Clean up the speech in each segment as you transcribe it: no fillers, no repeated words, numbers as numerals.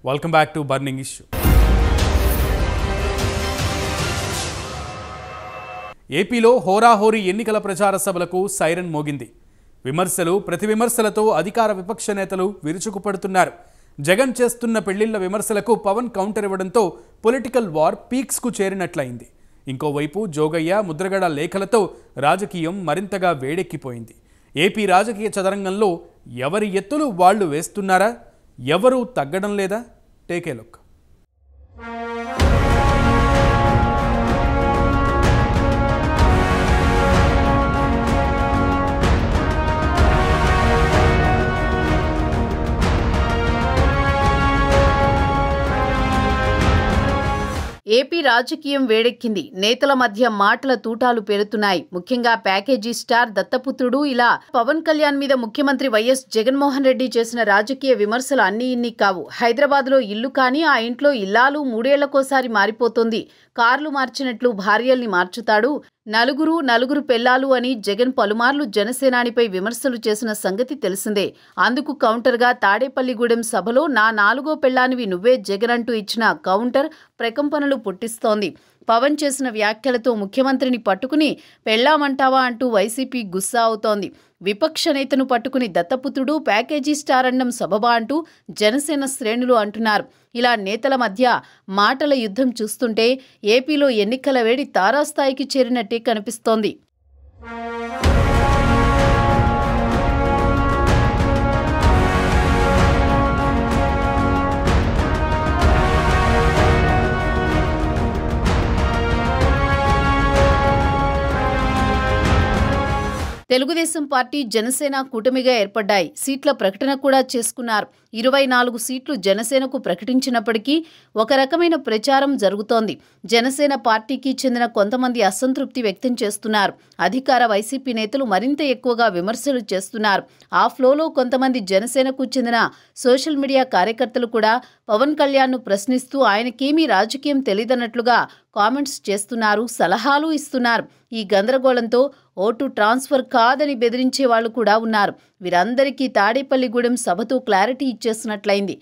Welcome back to burning issue. ఏపీలో హోరాహోరీ ఎన్నికల ప్రచార సభలకు సైరన్ మోగింది. విమర్శలు ప్రతి విమర్శలతో అధికార విపక్ష నేతలు విరుచుకుపడుతున్నారు. జగన్ చేస్తున్న పెళ్లిళ్ల విమర్శలకు పవన్ కౌంటర్ ఇవ్వడంతో పొలిటికల్ వార్ పీక్స్కు చేరినట్లయింది. ఇంకోవైపు జోగయ్య, ముద్రగడ లేఖలతో రాజకీయం మరింతగా వేడెక్కిపోయింది. ఏపీ రాజకీయ చదరంగంలో ఎవరి ఎత్తులు వాళ్లు వేస్తున్నారా? ఎవరూ తగ్గడం లేదా? Take a look. ఏపీ రాజకీయం వేడెక్కింది. నేతల మధ్య మాటల తూటాలు పేరుతున్నాయి. ముఖ్యంగా ప్యాకేజీ స్టార్ దత్తపుత్రుడు ఇలా పవన్ కళ్యాణ్ మీద ముఖ్యమంత్రి వైఎస్ జగన్మోహన్ రెడ్డి చేసిన రాజకీయ విమర్శలు అన్నీ ఇన్ని కావు. హైదరాబాద్లో ఇల్లు కానీ ఆ ఇంట్లో ఇల్లాలు 3 ఏళ్లకోసారి మారిపోతుంది. కార్లు మార్చినట్లు భార్యల్ని మార్చుతాడు. నలుగురు పెళ్లాలు అని జగన్ పలుమార్లు జనసేనానిపై విమర్శలు చేసిన సంగతి తెలిసిందే. అందుకు కౌంటర్గా తాడేపల్లిగూడెం సభలో నా 4వ పెళ్లానివి నువ్వే జగన్ అంటూ ఇచ్చిన కౌంటర్ ప్రకంపనలు పుట్టిస్తోంది. పవన్ చేసిన వ్యాఖ్యలతో ముఖ్యమంత్రిని పట్టుకుని పెళ్లామంటావా అంటూ వైసీపీ గుస్సా అవుతోంది. విపక్ష నేతను పట్టుకుని దత్తపుత్రుడు, ప్యాకేజీ స్టార్ అన్నం సబబా అంటూ జనసేన శ్రేణులు అంటున్నారు. ఇలా నేతల మధ్య మాటల యుద్ధం చూస్తుంటే ఏపీలో ఎన్నికల వేడి తారాస్థాయికి చేరినట్టే కనిపిస్తోంది. తెలుగుదేశం పార్టీ, జనసేన కూటమిగా ఏర్పడ్డాయి. సీట్ల ప్రకటన కూడా చేసుకున్నారు. 24 సీట్లు జనసేనకు ప్రకటించినప్పటికీ ఒక రకమైన ప్రచారం జరుగుతోంది. జనసేన పార్టీకి చెందిన కొంతమంది అసంతృప్తి వ్యక్తం చేస్తున్నారు. అధికార వైసీపీ నేతలు మరింత ఎక్కువగా విమర్శలు చేస్తున్నారు. ఆ ఫ్లోలో కొంతమంది జనసేనకు చెందిన సోషల్ మీడియా కార్యకర్తలు కూడా పవన్ కళ్యాణ్ను ప్రశ్నిస్తూ ఆయనకేమీ రాజకీయం తెలియదన్నట్లుగా కామెంట్స్ చేస్తున్నారు, సలహాలు ఇస్తున్నారు. ఈ గందరగోళంతో ఓటు ట్రాన్స్ఫర్ కాదని బెదిరించే వాళ్ళు కూడా ఉన్నారు. వీరందరికీ తాడేపల్లిగూడెం సభతో క్లారిటీ ఇచ్చేసినట్లయింది.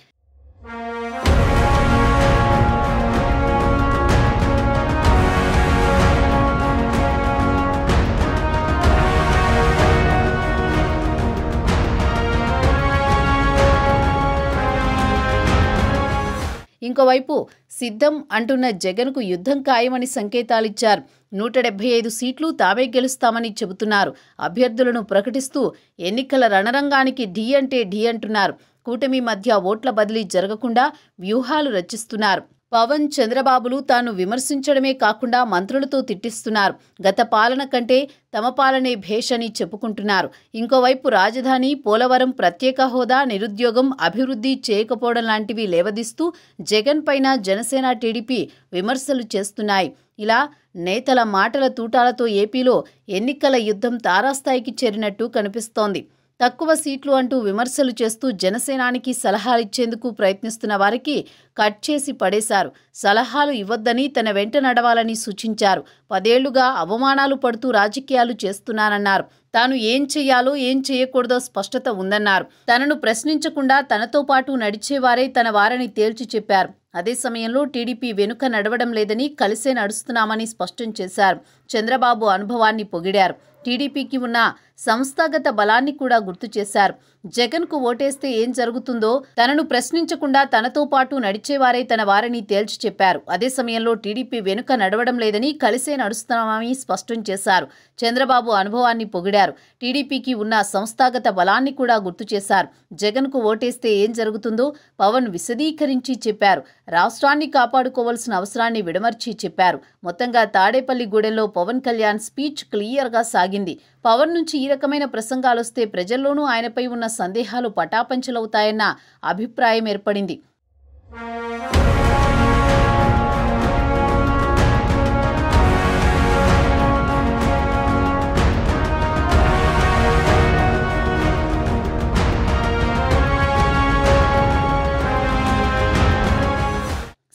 ఇంకోవైపు సిద్ధం అంటున్న జగన్కు యుద్ధం ఖాయమని సంకేతాలిచ్చారు. 175 సీట్లు తామే గెలుస్తామని చెబుతున్నారు. అభ్యర్థులను ప్రకటిస్తూ ఎన్నికల రణరంగానికి ఢీ అంటే ఢీ అంటున్నారు. కూటమి మధ్య ఓట్ల బదిలీ జరగకుండా వ్యూహాలు రచిస్తున్నారు. పవన్, చంద్రబాబులు తాను విమర్శించడమే కాకుండా మంత్రులతో తిట్టిస్తున్నారు. గత పాలన కంటే తమ పాలనే భేషని చెప్పుకుంటున్నారు. ఇంకోవైపు రాజధాని, పోలవరం, ప్రత్యేక హోదా, నిరుద్యోగం, అభివృద్ధి చేయకపోవడం లాంటివి లేవదీస్తూ జగన్ పైన జనసేన, టీడీపీ విమర్శలు చేస్తున్నాయి. ఇలా నేతల మాటల తూటాలతో ఏపీలో ఎన్నికల యుద్ధం తారాస్థాయికి చేరినట్టు కనిపిస్తోంది. తక్కువ సీట్లు అంటూ విమర్శలు చేస్తూ జనసేనానికి సలహాలిచ్చేందుకు ప్రయత్నిస్తున్న వారికి కట్ చేసి పడేశారు. సలహాలు ఇవ్వొద్దని, తన వెంట నడవాలని సూచించారు. 10 ఏళ్లుగా అవమానాలు పడుతూ రాజకీయాలు చేస్తున్నానన్నారు. తాను ఏం చెయ్యాలో ఏం చేయకూడదో స్పష్టత ఉందన్నారు. తనను ప్రశ్నించకుండా తనతో పాటు నడిచేవారే తన వారని తేల్చి చెప్పారు. అదే సమయంలో టీడీపీ వెనుక నడవడం లేదని, కలిసే నడుస్తున్నామని స్పష్టం చేశారు. చంద్రబాబు అనుభవాన్ని పొగిడారు. టీడీపీకి ఉన్న సంస్థాగత బలాన్ని కూడా గుర్తు చేశారు. జగన్కు ఓటేస్తే ఏం జరుగుతుందో తనను ప్రశ్నించకుండా తనతో పాటు నడిచేవారే తన వారని తేల్చి చెప్పారు. అదే సమయంలో టీడీపీ వెనుక నడవడం లేదని, కలిసే నడుస్తున్నామని స్పష్టం చేశారు. చంద్రబాబు అనుభవాన్ని పొగిడారు. టీడీపీకి ఉన్న సంస్థాగత బలాన్ని కూడా గుర్తు చేశారు. జగన్కు ఓటేస్తే ఏం జరుగుతుందో పవన్ విశదీకరించి చెప్పారు. రాష్ట్రాన్ని కాపాడుకోవాల్సిన అవసరాన్ని విడమర్చి చెప్పారు. మొత్తంగా తాడేపల్లిగూడెంలో పవన్ కళ్యాణ్ స్పీచ్ క్లియర్గా సాగింది. పవన్ నుంచి ఈ రకమైన ప్రసంగాలొస్తే ప్రజల్లోనూ ఆయనపై ఉన్న సందేహాలు పటాపంచలవుతాయన్న అభిప్రాయం ఏర్పడింది.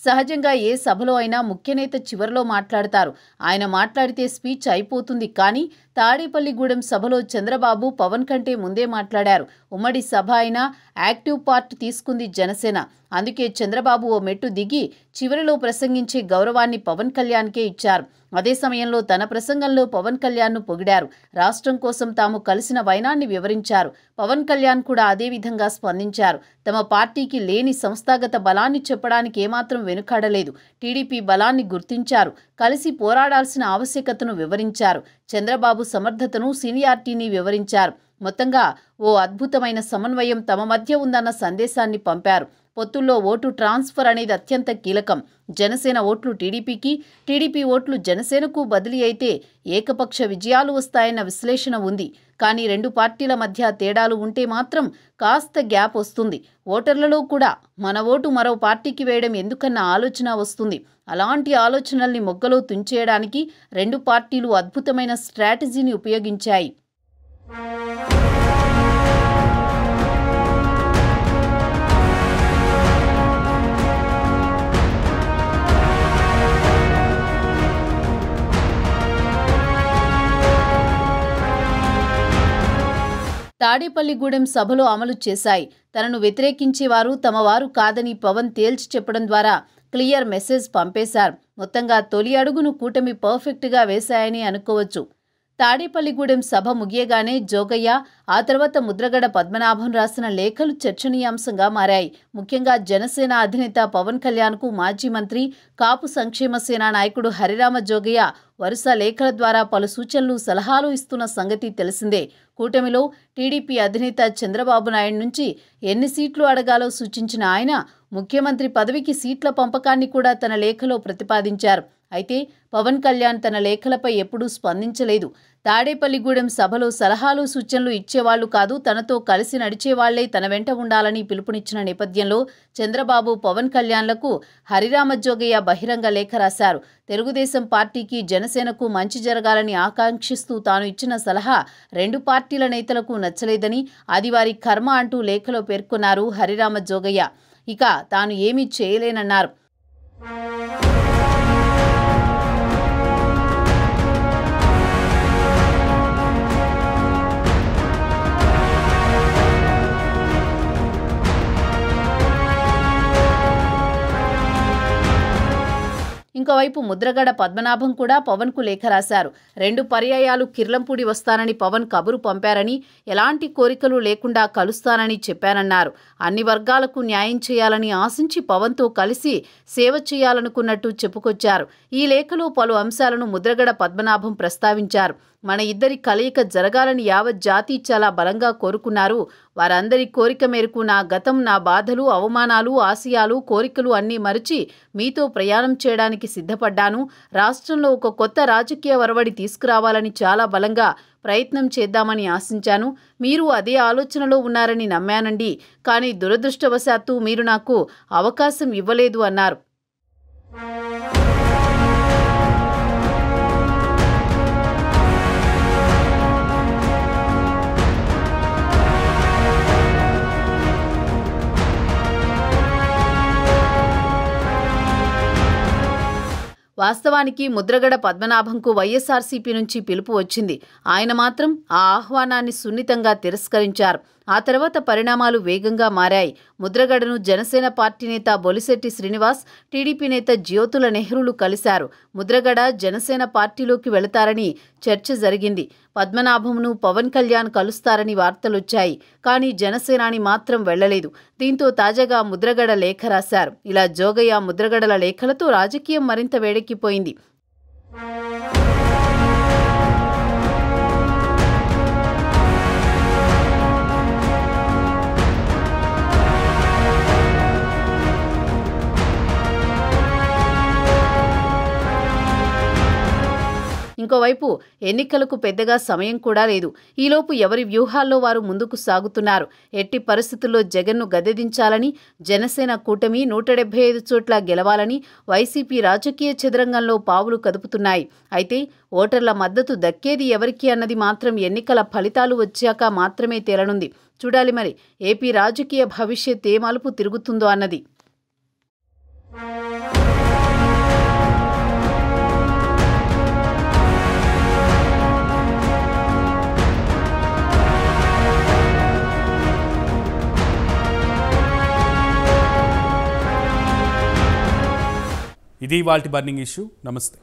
సహజంగా ఏ సభలో అయినా ముఖ్యనేత చివరిలో మాట్లాడతారు. ఆయన మాట్లాడితే స్పీచ్ అయిపోతుంది. కానీ తాడేపల్లిగూడెం సభలో చంద్రబాబు పవన్ కంటే ముందే మాట్లాడారు. ఉమ్మడి సభ అయినా యాక్టివ్ పార్ట్ తీసుకుంది జనసేన. అందుకే చంద్రబాబు ఓ మెట్టు దిగి చివరిలో ప్రసంగించే గౌరవాన్ని పవన్ కళ్యాణ్కే ఇచ్చారు. అదే సమయంలో తన ప్రసంగంలో పవన్ కళ్యాణ్ను పొగిడారు. రాష్ట్రం కోసం తాము కలిసిన వైనాన్ని వివరించారు. పవన్ కళ్యాణ్ కూడా అదే విధంగా స్పందించారు. తమ పార్టీకి లేని సంస్థాగత బలాన్ని చెప్పడానికి ఏమాత్రం వెనుకాడలేదు. టీడీపీ బలాన్ని గుర్తించారు. కలిసి పోరాడాల్సిన ఆవశ్యకతను వివరించారు. చంద్రబాబు సమర్థతను, సీనియారిటీని వివరించారు. మొత్తంగా ఓ అద్భుతమైన సమన్వయం తమ మధ్య ఉందన్న సందేశాన్ని పంపారు. పొత్తుల్లో ఓటు ట్రాన్స్ఫర్ అనేది అత్యంత కీలకం. జనసేన ఓట్లు టీడీపీకి, టీడీపీ ఓట్లు జనసేనకు బదిలీ అయితే ఏకపక్ష విజయాలు వస్తాయన్న విశ్లేషణ ఉంది. కానీ రెండు పార్టీల మధ్య తేడాలు ఉంటే మాత్రం కాస్త గ్యాప్ వస్తుంది. ఓటర్లలో కూడా మన ఓటు మరో పార్టీకి వేయడం ఎందుకన్న ఆలోచన వస్తుంది. అలాంటి ఆలోచనల్ని మొగ్గలో తుంచేయడానికి రెండు పార్టీలు అద్భుతమైన స్ట్రాటజీని ఉపయోగించాయి. తాడేపల్లిగూడెం సభలో అమలు చేశాయి. తనను వ్యతిరేకించేవారు తమవారు కాదని పవన్ తేల్చి చెప్పడం ద్వారా క్లియర్ మెసేజ్ పంపేశారు. మొత్తంగా తొలి అడుగును కూటమి పర్ఫెక్ట్గా వేశాయని అనుకోవచ్చు. తాడేపల్లిగూడెం సభ ముగియగానే జోగయ్య, ఆ తర్వాత ముద్రగడ పద్మనాభం రాసిన లేఖలు చర్చనీయాంశంగా మారాయి. ముఖ్యంగా జనసేన అధినేత పవన్ కళ్యాణ్కు మాజీ మంత్రి, కాపు సంక్షేమ సేన నాయకుడు హరిరామ జోగయ్య వరుస లేఖల ద్వారా పలు సూచనలు, సలహాలు ఇస్తున్న సంగతి తెలిసిందే. కూటమిలో టీడీపీ అధినేత చంద్రబాబు నాయుడు నుంచి ఎన్ని సీట్లు అడగాలో సూచించిన ఆయన ముఖ్యమంత్రి పదవికి సీట్ల పంపకాన్ని కూడా తన లేఖలో ప్రతిపాదించారు. అయితే పవన్ కళ్యాణ్ తన లేఖలపై ఎప్పుడూ స్పందించలేదు. తాడేపల్లిగూడెం సభలో సలహాలు, సూచనలు ఇచ్చేవాళ్లు కాదు, తనతో కలిసి నడిచేవాళ్లే తన వెంట ఉండాలని పిలుపునిచ్చిన నేపథ్యంలో చంద్రబాబు, పవన్ కళ్యాణ్లకు హరిరామ జోగయ్య బహిరంగ లేఖ రాశారు. తెలుగుదేశం పార్టీకి, జనసేనకు మంచి జరగాలని ఆకాంక్షిస్తూ తాను ఇచ్చిన సలహా రెండు పార్టీల నేతలకు నచ్చలేదని, అది వారి కర్మ అంటూ లేఖలో పేర్కొన్నారు హరిరామ జోగయ్య. ఇక తాను ఏమీ చేయలేనన్నారు. ఇంకోవైపు ముద్రగడ పద్మనాభం కూడా పవన్కు లేఖ రాశారు. 2 పర్యాయాలు కిర్లంపూడి వస్తానని పవన్ కబురు పంపారని, ఎలాంటి కోరికలు లేకుండా కలుస్తానని చెప్పారన్నారు. అన్ని వర్గాలకు న్యాయం చేయాలని ఆశించి పవన్తో కలిసి సేవ చేయాలనుకున్నట్టు చెప్పుకొచ్చారు. ఈ లేఖలో పలు అంశాలను ముద్రగడ పద్మనాభం ప్రస్తావించారు. మన ఇద్దరి కలయిక జరగాలని యావత్ జాతి చాలా బలంగా కోరుకున్నారు. వారందరి కోరిక మేరకు నా గతం, నా బాధలు, అవమానాలు, ఆశయాలు, కోరికలు అన్నీ మరిచి మీతో ప్రయాణం చేయడానికి సిద్ధపడ్డాను. రాష్ట్రంలో ఒక కొత్త రాజకీయ ఒరవడి తీసుకురావాలని చాలా బలంగా ప్రయత్నం చేద్దామని ఆశించాను. మీరు అదే ఆలోచనలో ఉన్నారని నమ్మానండి. కానీ దురదృష్టవశాత్తు మీరు నాకు అవకాశం ఇవ్వలేదు అన్నారు. వాస్తవానికి ముద్రగడ పద్మనాభంకు వైఎస్ఆర్సీపీ నుంచి పిలుపు వచ్చింది. ఆయన మాత్రం ఆ ఆహ్వానాన్ని సున్నితంగా తిరస్కరించారు. ఆ తర్వాత పరిణామాలు వేగంగా మారాయి. ముద్రగడను జనసేన పార్టీ నేత బొలిశెట్టి శ్రీనివాస్, టీడీపీ నేత జ్యోతుల నెహ్రూలు కలిశారు. ముద్రగడ జనసేన పార్టీలోకి వెళతారని చర్చ జరిగింది. పద్మనాభంను పవన్ కళ్యాణ్ కలుస్తారని వార్తలొచ్చాయి. కానీ జనసేనాని మాత్రం వెళ్లలేదు. దీంతో తాజాగా ముద్రగడ లేఖ రాశారు. ఇలా జోగయ్య, ముద్రగడల లేఖలతో రాజకీయం మరింత వేడెక్కిపోయింది. ఇంకోవైపు ఎన్నికలకు పెద్దగా సమయం కూడా లేదు. ఈలోపు ఎవరి వ్యూహాల్లో వారు ముందుకు సాగుతున్నారు. ఎట్టి పరిస్థితుల్లో జగన్ను గద్దెదించాలని, జనసేన కూటమి 175 చోట్ల గెలవాలని వైసీపీ రాజకీయ చదరంగంలో పావులు కదుపుతున్నాయి. అయితే ఓటర్ల మద్దతు దక్కేది ఎవరికి అన్నది మాత్రం ఎన్నికల ఫలితాలు వచ్చాక మాత్రమే తేలనుంది. చూడాలి మరి ఏపీ రాజకీయ భవిష్యత్ ఏ మలుపు తిరుగుతుందో అన్నది. ఇది వాల్టి బర్నింగ్ ఇష్యూ. నమస్తే.